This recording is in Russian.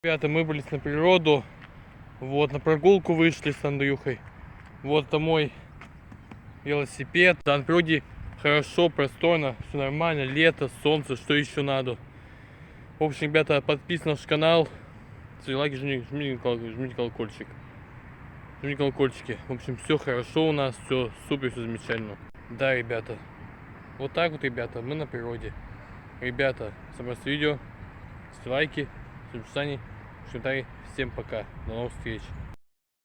Ребята, мы выбрались на природу. Вот, на прогулку вышли с Андрюхой. Вот это мой велосипед. Да, на природе хорошо, просторно, все нормально. Лето, солнце, что еще надо. В общем, ребята, подписывайтесь на наш канал. Ставьте лайки, жмите колокольчик. Жмите колокольчики. В общем, все хорошо у нас, все супер, все замечательно. Да, ребята. Вот так вот, ребята, мы на природе. Ребята, смотрите видео, ставьте лайки, в описании, комментарии. Всем пока, до новых встреч.